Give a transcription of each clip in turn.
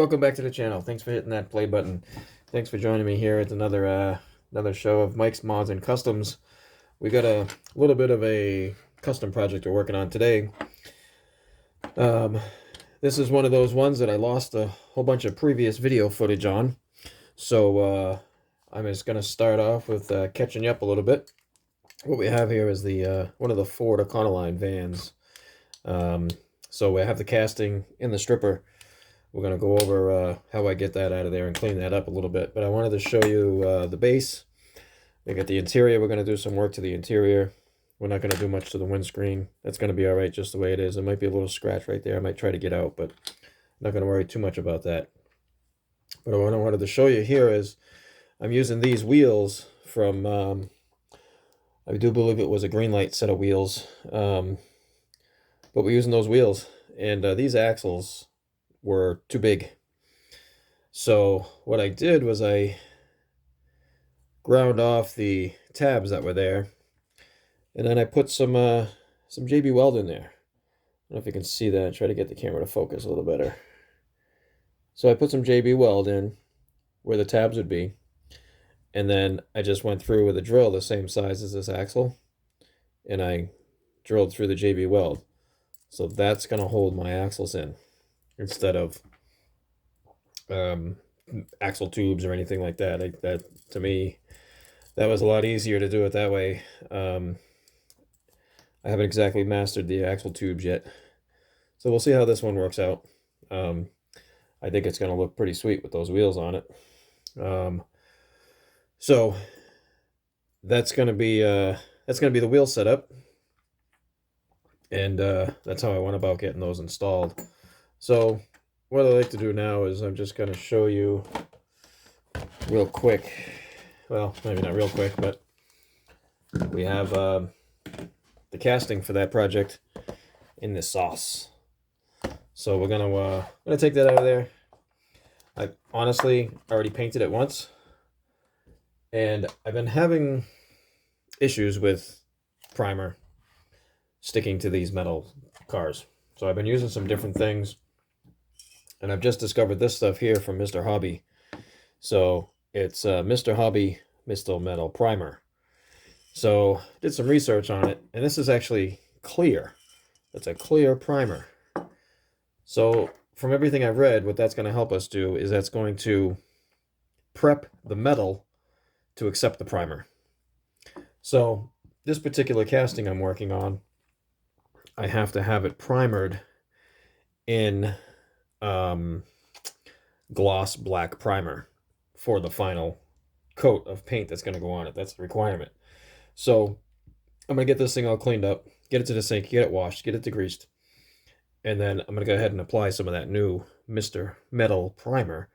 welcome back to the channel. Thanks for hitting that play button. Thanks for joining me here at another show of Mike's Mods and Customs. We got a little bit of a custom project we're working on today. This is one of those ones that I lost a whole bunch of previous video footage on. So I'm just going to start off with catching you up a little bit. What we have here is the one of the Ford Econoline vans. So we have the casting in the stripper. We're going to go over how I get that out of there and clean that up a little bit. But I wanted to show you the base. We got the interior. We're going to do some work to the interior. We're not going to do much to the windscreen. That's going to be all right just the way it is. There might be a little scratch right there. I might try to get out, but I'm not going to worry too much about that. But what I wanted to show you here is I'm using these wheels from, I do believe it was a Greenlight set of wheels. But we're using those wheels. And these axles were too big. So what I did was I ground off the tabs that were there, and then I put some JB Weld in there. I don't know if you can see that. Try to get the camera to focus a little better. So I put some JB Weld in where the tabs would be, and then I just went through with a drill the same size as this axle, and I drilled through the JB Weld. So that's going to hold my axles in, instead of axle tubes or anything like that. That to me, that was a lot easier to do it that way. I haven't exactly mastered the axle tubes yet, so we'll see how this one works out. I think it's going to look pretty sweet with those wheels on it. So that's going to be the wheel setup, and that's how I went about getting those installed. So what I like to do now is I'm just going to show you real quick. Well, maybe not real quick, but we have the casting for that project in this sauce. So we're gonna take that out of there. I honestly already painted it once, and I've been having issues with primer sticking to these metal cars. So I've been using some different things. And I've just discovered this stuff here from Mr. Hobby. So it's Mr. Hobby Mist Metal Primer. So did some research on it, and this is actually clear. It's a clear primer. So from everything I've read, what that's going to help us do is that's going to prep the metal to accept the primer. So this particular casting I'm working on, I have to have it primered in gloss black primer for the final coat of paint that's going to go on it. That's the requirement. So I'm going to get this thing all cleaned up, get it to the sink, get it washed, get it degreased, and then I'm going to go ahead and apply some of that new Mr. Metal primer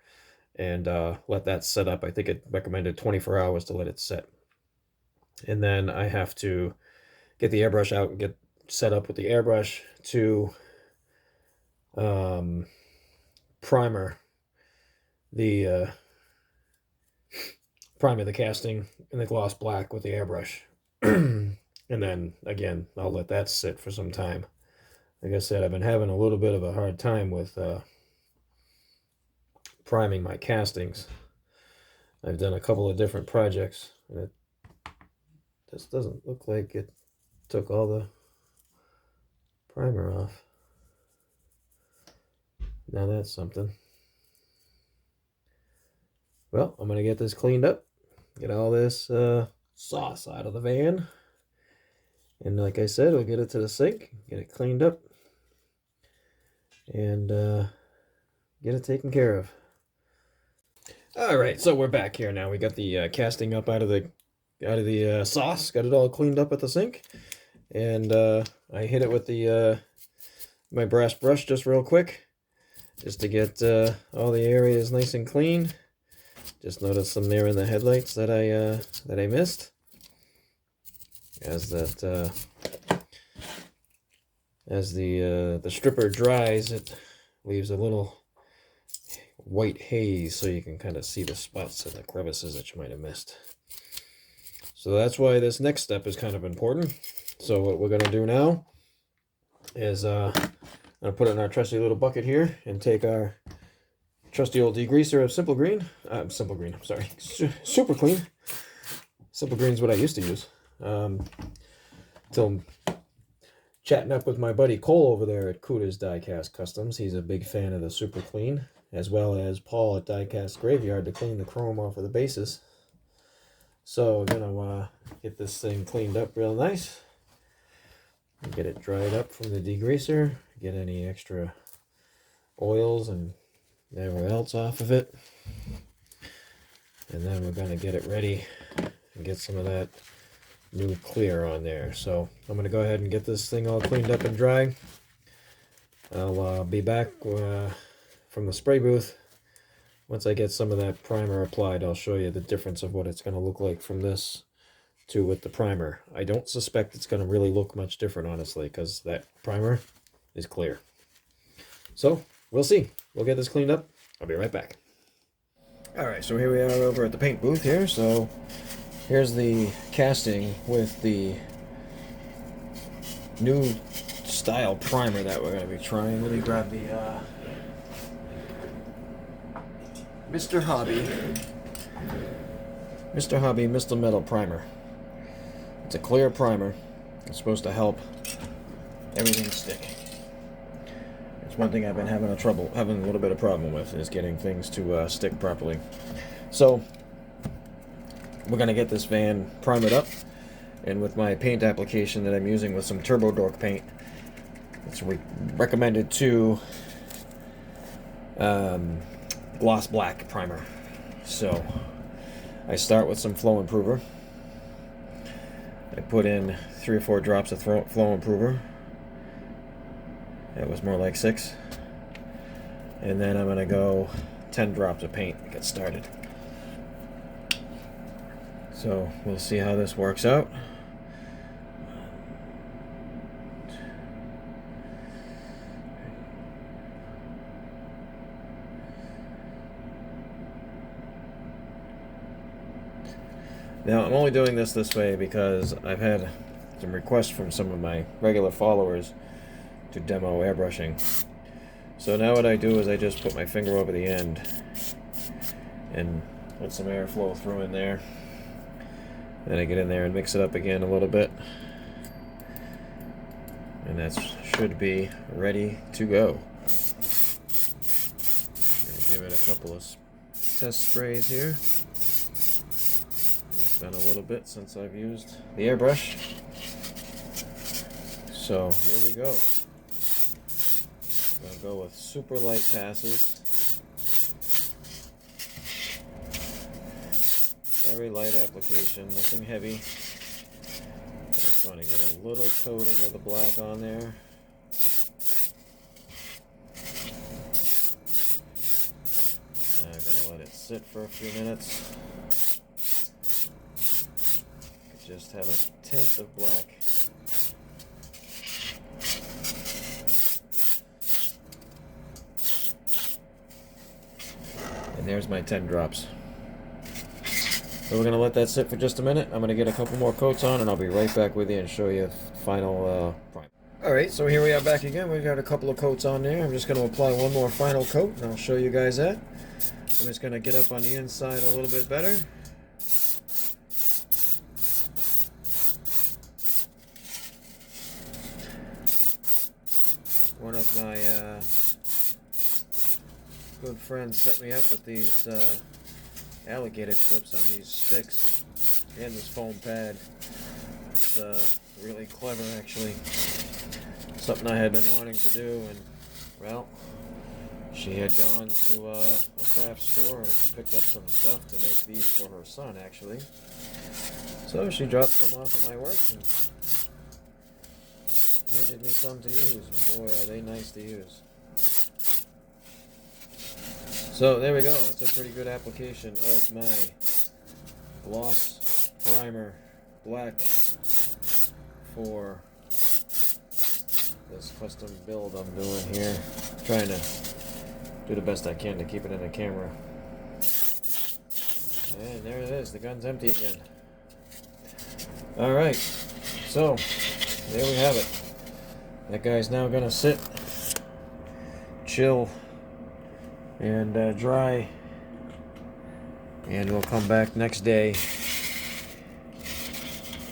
and let that set up. I think it recommended 24 hours to let it set. And then I have to get the airbrush out and get set up with the airbrush to primer the casting in the gloss black with the airbrush. And then again, I'll let that sit for some time. Like I said, I've been having a little bit of a hard time with priming my castings. I've done a couple of different projects, and it just doesn't look like it took all the primer off. Now that's something. Well, I'm going to get this cleaned up, get all this sauce out of the van, and like I said, we'll get it to the sink, get it cleaned up, and get it taken care of. All right, so we're back here now. We got the casting up out of the sauce, got it all cleaned up at the sink, and I hit it with the my brass brush just real quick, just to get all the areas nice and clean. Just noticed some there in the headlights that I missed. As the stripper dries, it leaves a little white haze, so you can kind of see the spots and the crevices that you might have missed. So that's why this next step is kind of important. So what we're going to do now is I'm going to put it in our trusty little bucket here and take our trusty old degreaser of Simple Green. Simple Green, I'm sorry. Super Clean. Simple Green is what I used to use. Till chatting up with my buddy Cole over there at Kuda's Diecast Customs. He's a big fan of the Super Clean, as well as Paul at Diecast Graveyard to clean the chrome off of the bases. So I'm gonna get this thing cleaned up real nice. Get it dried up from the degreaser. Get any extra oils and everything else off of it. And then we're gonna get it ready and get some of that new clear on there. So I'm gonna go ahead and get this thing all cleaned up and dry. I'll be back from the spray booth. Once I get some of that primer applied, I'll show you the difference of what it's going to look like from this to with the primer. I don't suspect it's going to really look much different, honestly, because that primer is clear. So we'll see. We'll get this cleaned up. I'll be right back. Alright, so here we are over at the paint booth here. So here's the casting with the new style primer that we're going to be trying. Let me grab the Mr. Hobby Mr. Metal Primer. It's a clear primer. It's supposed to help everything stick. It's one thing I've been having a little bit of problem with, is getting things to stick properly. So we're gonna get this van primed up, and with my paint application that I'm using with some Turbo Dork paint, it's recommended to gloss black primer. So I start with some flow improver. I put in 3 or 4 drops of flow improver. That was more like 6. And then I'm gonna go 10 drops of paint to get started. So we'll see how this works out. Now, I'm only doing this way because I've had some requests from some of my regular followers to demo airbrushing. So now what I do is I just put my finger over the end and let some airflow through in there. Then I get in there and mix it up again a little bit. And that should be ready to go. Give it a couple of test sprays here. It's been a little bit since I've used the airbrush. So here we go. I'm gonna go with super light passes. Very light application, nothing heavy. I just want to get a little coating of the black on there. And I'm gonna let it sit for a few minutes. Just have a tint of black. And there's my 10 drops. So we're going to let that sit for just a minute. I'm going to get a couple more coats on, and I'll be right back with you and show you the final primer. Alright, so here we are back again. We've got a couple of coats on there. I'm just going to apply one more final coat, and I'll show you guys that. I'm just going to get up on the inside a little bit better. One of my good friends set me up with these alligator clips on these sticks and this foam pad. It's really clever, actually. Something I had been wanting to do, and well, she had gone to a craft store and picked up some stuff to make these for her son, actually. So she dropped some off at my work and handed me some to use, and boy, are they nice to use. So there we go. It's a pretty good application of my gloss primer black for this custom build I'm doing here. Trying to do the best I can to keep it in the camera. And there it is. The gun's empty again. Alright, so there we have it. That guy's now gonna sit, chill, and dry, and we'll come back next day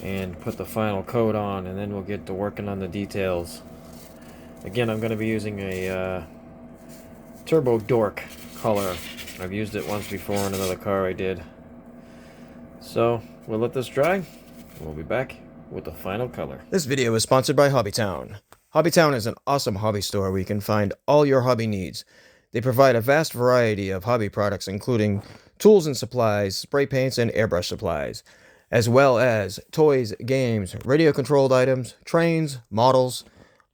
and put the final coat on, and then we'll get to working on the details. Again, I'm going to be using a Turbo Dork color. I've used it once before in another car I did. So we'll let this dry. We'll be back with the final color. This video is sponsored by Hobbytown. Hobbytown is an awesome hobby store where you can find all your hobby needs. They provide a vast variety of hobby products, including tools and supplies, spray paints, and airbrush supplies, as well as toys, games, radio-controlled items, trains, models,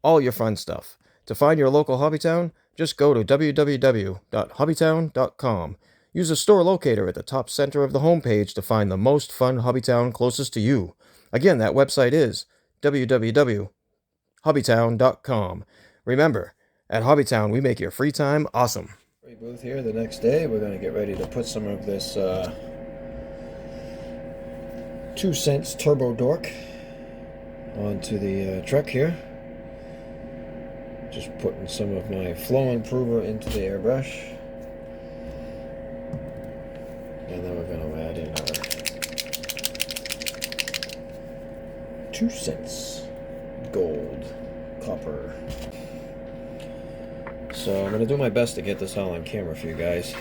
all your fun stuff. To find your local Hobbytown, just go to www.hobbytown.com. Use the store locator at the top center of the homepage to find the most fun Hobbytown closest to you. Again, that website is www.hobbytown.com. Remember, at Hobbytown, we make your free time awesome. Spray booth here the next day. We're going to get ready to put some of this 2 cents Turbo Dork onto the truck here. Just putting some of my flow improver into the airbrush. And then we're going to add in our 2 cents gold copper. So I'm going to do my best to get this all on camera for you guys.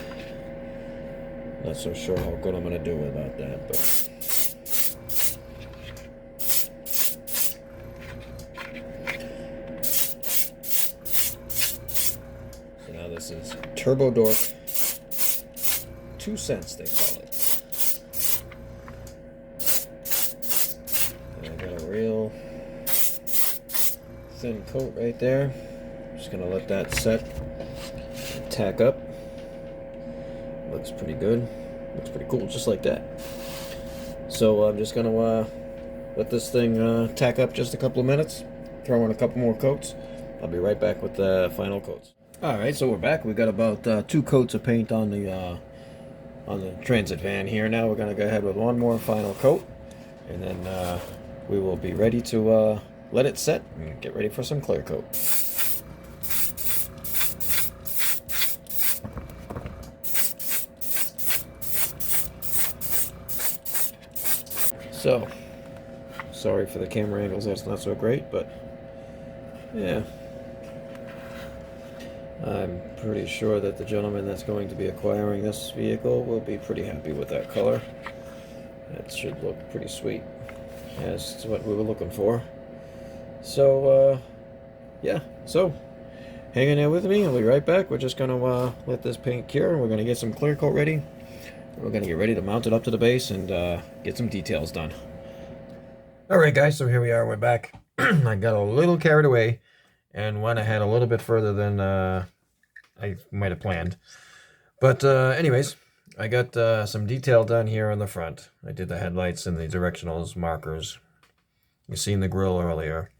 Not so sure how good I'm going to do about that, but so now this is Turbo Dork 2 cents, they call it. And I got a real thin coat right there. Just gonna let that set and tack up. Looks pretty good. Looks pretty cool, just like that. So I'm just gonna let this thing tack up just a couple of minutes. Throw in a couple more coats. I'll be right back with the final coats. All right, so we're back. We got about 2 coats of paint on the transit van here. Now we're gonna go ahead with one more final coat, and then we will be ready to let it set and get ready for some clear coat. So, sorry for the camera angles, that's not so great, but yeah. I'm pretty sure that the gentleman that's going to be acquiring this vehicle will be pretty happy with that color. That should look pretty sweet, as to what we were looking for. So, yeah, so hang in there with me. I'll be right back. We're just going to let this paint cure, and we're going to get some clear coat ready. We're going to get ready to mount it up to the base and get some details done. Alright guys, so here we are, we're back. I got a little carried away and went ahead a little bit further than I might have planned. But anyways, I got some detail done here on the front. I did the headlights and the directionals markers. You seen the grille earlier.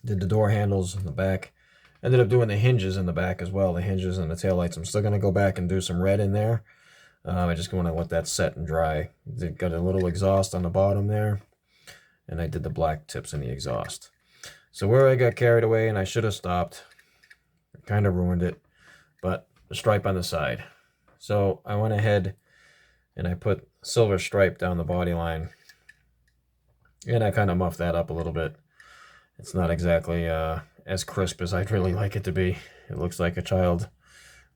Did the door handles in the back. Ended up doing the hinges in the back as well, the hinges and the taillights. I'm still going to go back and do some red in there. I just want to let that set and dry. Got a little exhaust on the bottom there, and I did the black tips in the exhaust. So where I got carried away and I should have stopped, I kind of ruined it, but the stripe on the side. So I went ahead and I put silver stripe down the body line, and I kind of muffed that up a little bit. It's not exactly as crisp as I'd really like it to be. It looks like a child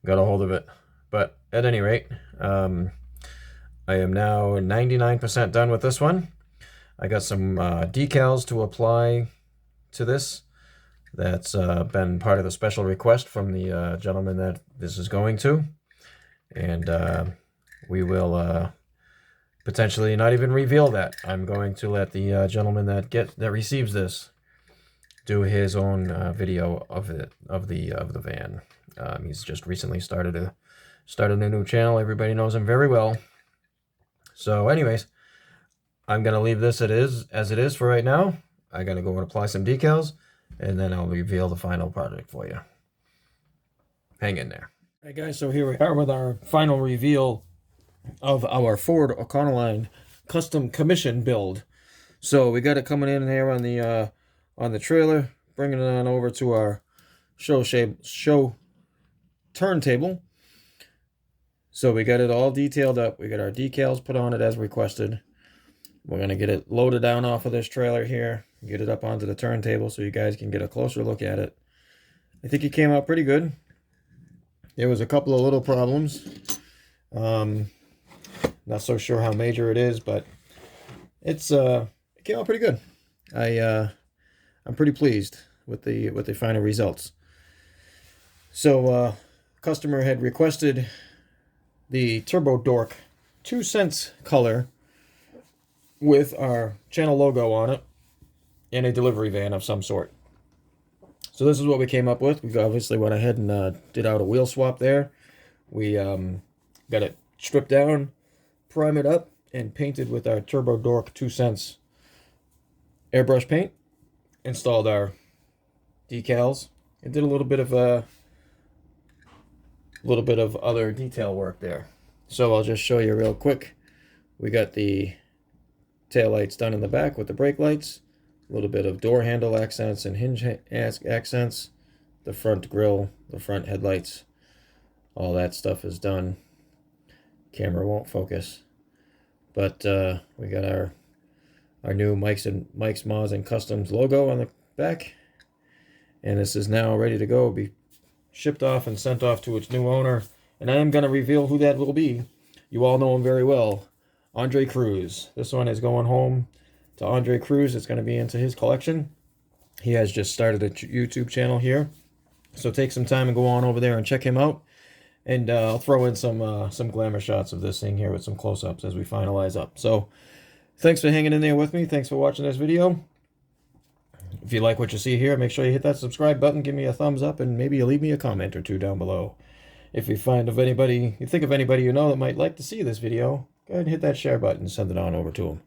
got a hold of it. But at any rate, I am now 99% done with this one. I got some decals to apply to this. That's been part of the special request from the gentleman that this is going to. And we will potentially not even reveal that. I'm going to let the gentleman that receives this do his own video of the van. He's just recently started a new channel. Everybody knows him very well. So anyways, I'm going to leave this as it is for right now. I got to go and apply some decals, and then I'll reveal the final project for you. Hang in there. Hey guys, so here we are with our final reveal of our Ford Econoline custom commission build. So we got it coming in here on the trailer, bringing it on over to our show turntable. So we got it all detailed up. We got our decals put on it as requested. We're going to get it loaded down off of this trailer here, get it up onto the turntable so you guys can get a closer look at it. I think it came out pretty good. There was a couple of little problems. Not so sure how major it is, but it came out pretty good. I'm pretty pleased with the final results. So customer had requested the Turbo Dork 2 cents color with our channel logo on it and a delivery van of some sort. So this is what we came up with. We obviously went ahead and did out a wheel swap there. We got it stripped down, prime it up, and painted with our Turbo Dork 2 cents airbrush paint. Installed our decals and did a little bit of other detail work there. So I'll just show you real quick. We got the tail lights done in the back with the brake lights, a little bit of door handle accents and hinge accents, the front grille, the front headlights, all that stuff is done. Camera won't focus, but we got our new Mike's Mods and Customs logo on the back, and this is now ready to go, be shipped off and sent off to its new owner. And I am going to reveal who that will be. You all know him very well, Andre Cruz. This one is going home to Andre Cruz. It's going to be into his collection. He has just started a YouTube channel here, so take some time and go on over there and check him out. And I'll throw in some glamour shots of this thing here with some close-ups as we finalize up. So thanks for hanging in there with me. Thanks for watching this video. If you like what you see here, make sure you hit that subscribe button, give me a thumbs up, and maybe you leave me a comment or two down below. If you think of anybody you know that might like to see this video, go ahead and hit that share button and send it on over to them.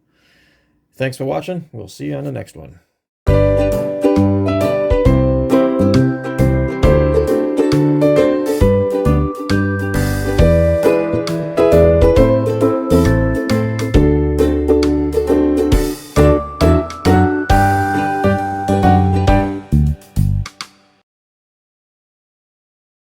Thanks for watching. We'll see you on the next one.